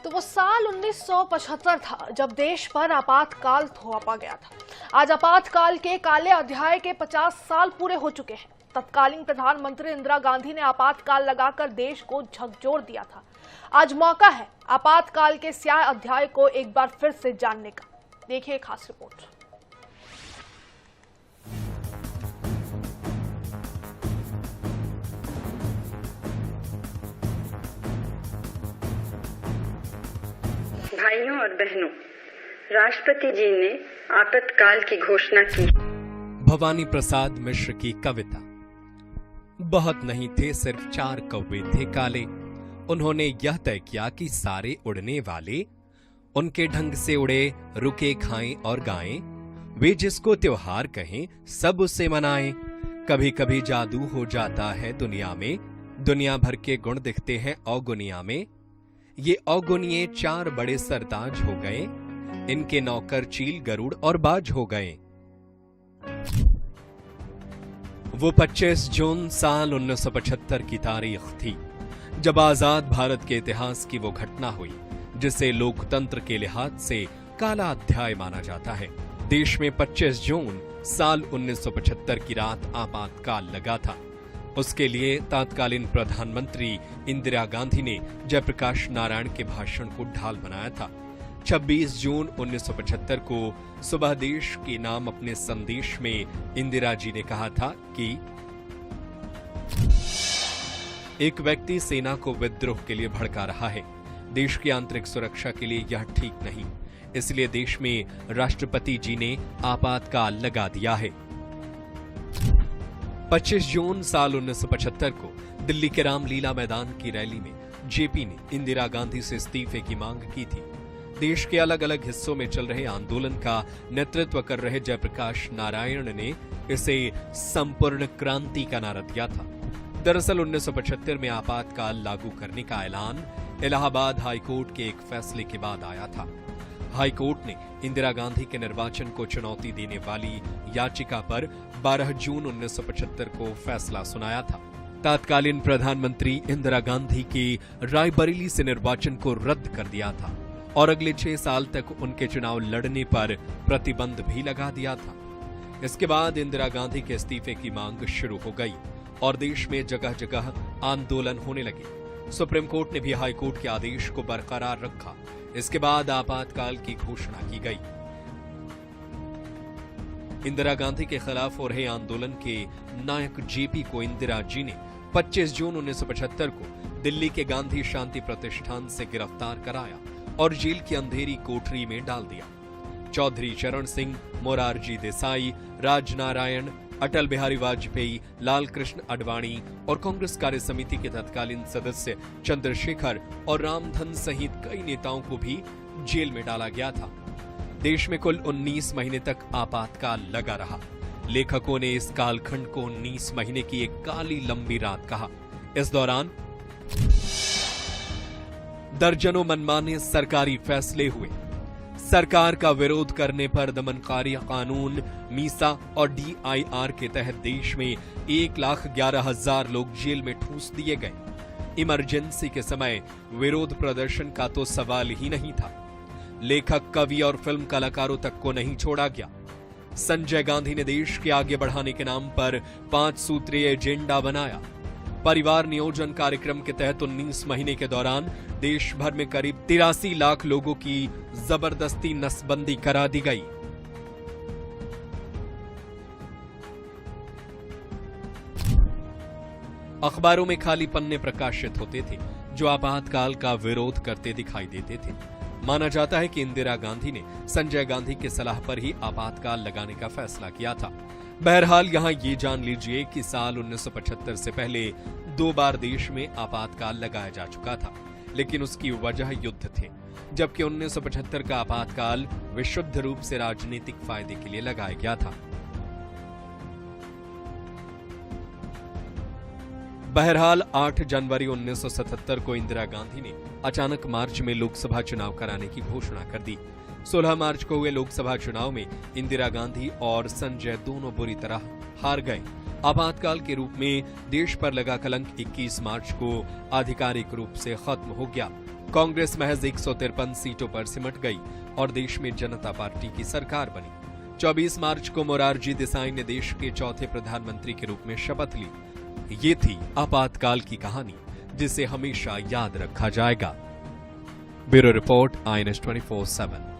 तो वो साल 1975 था जब देश पर आपातकाल थोपा गया था। आज आपातकाल के काले अध्याय के 50 साल पूरे हो चुके हैं। तत्कालीन प्रधानमंत्री इंदिरा गांधी ने आपातकाल लगाकर देश को झकझोर दिया था। आज मौका है आपातकाल के स्याह अध्याय को एक बार फिर से जानने का। देखिए खास रिपोर्ट। भाइयों और बहनों, राष्ट्रपति जी ने आपातकाल की घोषणा की। भवानी प्रसाद मिश्र की कविता। बहुत नहीं थे, सिर्फ 4 कौवे थे काले। उन्होंने यह तय किया कि सारे उड़ने वाले उनके ढंग से उड़े, रुके, खाएं और गाएं। वे जिसको त्योहार कहें सब उसे मनाएं। कभी कभी जादू हो जाता है दुनिया में, दुनिया भर के गुण दिखते हैं औगुनिया में। ये औगुनिये 4 बड़े सरताज हो गए, इनके नौकर चील, गरुड़ और बाज हो गए। वो 25 जून साल 1975 की तारीख थी जब आजाद भारत के इतिहास की वो घटना हुई जिसे लोकतंत्र के लिहाज से काला अध्याय माना जाता है। देश में 25 जून साल 1975 की रात आपातकाल लगा था। उसके लिए तत्कालीन प्रधानमंत्री इंदिरा गांधी ने जयप्रकाश नारायण के भाषण को ढाल बनाया था। 26 जून 1975 को सुबह देश के नाम अपने संदेश में इंदिरा जी ने कहा था कि एक व्यक्ति सेना को विद्रोह के लिए भड़का रहा है। देश की आंतरिक सुरक्षा के लिए यह ठीक नहीं, इसलिए देश में राष्ट्रपति जी ने आपातकाल लगा दिया है। 25 जून साल 1975 को दिल्ली के रामलीला मैदान की रैली में जेपी ने इंदिरा गांधी से इस्तीफे की मांग की थी। देश के अलग अलग हिस्सों में चल रहे आंदोलन का नेतृत्व कर रहे जयप्रकाश नारायण ने इसे संपूर्ण क्रांति का नारा दिया था। दरअसल 1975 में आपातकाल लागू करने का ऐलान इलाहाबाद हाईकोर्ट के एक फैसले के बाद आया था। हाईकोर्ट ने इंदिरा गांधी के निर्वाचन को चुनौती देने वाली याचिका पर 12 जून 1975 को फैसला सुनाया था। तत्कालीन प्रधानमंत्री इंदिरा गांधी के रायबरेली से निर्वाचन को रद्द कर दिया था और अगले 6 साल तक उनके चुनाव लड़ने पर प्रतिबंध भी लगा दिया था। इसके बाद इंदिरा गांधी के इस्तीफे की मांग शुरू हो गई और देश में जगह जगह आंदोलन होने लगे। सुप्रीम कोर्ट ने भी हाईकोर्ट के आदेश को बरकरार रखा। इसके बाद आपातकाल की घोषणा की गई। इंदिरा गांधी के खिलाफ हो रहे आंदोलन के नायक जेपी को इंदिरा जी ने 25 जून 1975 को दिल्ली के गांधी शांति प्रतिष्ठान से गिरफ्तार कराया और जेल की अंधेरी कोठरी में डाल दिया। चौधरी चरण सिंह, मोरारजी देसाई, राजनारायण, अटल बिहारी वाजपेयी, लाल कृष्ण आडवाणी और कांग्रेस कार्य समिति के तत्कालीन सदस्य चंद्रशेखर और रामधन सहित कई नेताओं को भी जेल में डाला गया था। देश में कुल 19 महीने तक आपातकाल लगा रहा। लेखकों ने इस कालखंड को 19 महीने की एक काली लंबी रात कहा। इस दौरान दर्जनों मनमाने सरकारी फैसले हुए। सरकार का विरोध करने पर दमनकारी कानून मीसा और DIR के तहत देश में 1,11,000 लोग जेल में ठूंस दिए गए। इमरजेंसी के समय विरोध प्रदर्शन का तो सवाल ही नहीं था। लेखक, कवि और फिल्म कलाकारों तक को नहीं छोड़ा गया। संजय गांधी ने देश के आगे बढ़ाने के नाम पर 5 सूत्रीय एजेंडा बनाया। परिवार नियोजन कार्यक्रम के तहत 19 महीने के दौरान देश भर में करीब 83 लाख लोगों की जबरदस्ती नसबंदी करा दी गई। अखबारों में खाली पन्ने प्रकाशित होते थे जो आपातकाल का विरोध करते दिखाई देते थे। माना जाता है कि इंदिरा गांधी ने संजय गांधी की सलाह पर ही आपातकाल लगाने का फैसला किया था। बहरहाल यहां ये जान लीजिए कि साल 1975 से पहले 2 बार देश में आपातकाल लगाया जा चुका था, लेकिन उसकी वजह युद्ध थे, जबकि 1975 का आपातकाल विशुद्ध रूप से राजनीतिक फायदे के लिए लगाया गया था। बहरहाल 8 जनवरी 1977 को इंदिरा गांधी ने अचानक मार्च में लोकसभा चुनाव कराने की घोषणा कर दी। 16 मार्च को हुए लोकसभा चुनाव में इंदिरा गांधी और संजय दोनों बुरी तरह हार गए। आपातकाल के रूप में देश पर लगा कलंक 21 मार्च को आधिकारिक रूप से खत्म हो गया। कांग्रेस महज 153 सीटों पर सिमट गई और देश में जनता पार्टी की सरकार बनी। 24 मार्च को मोरारजी देसाई ने देश के चौथे प्रधानमंत्री के रूप में शपथ ली। ये थी आपातकाल की कहानी, जिसे हमेशा याद रखा जाएगा। Bureau report, INS 24/7।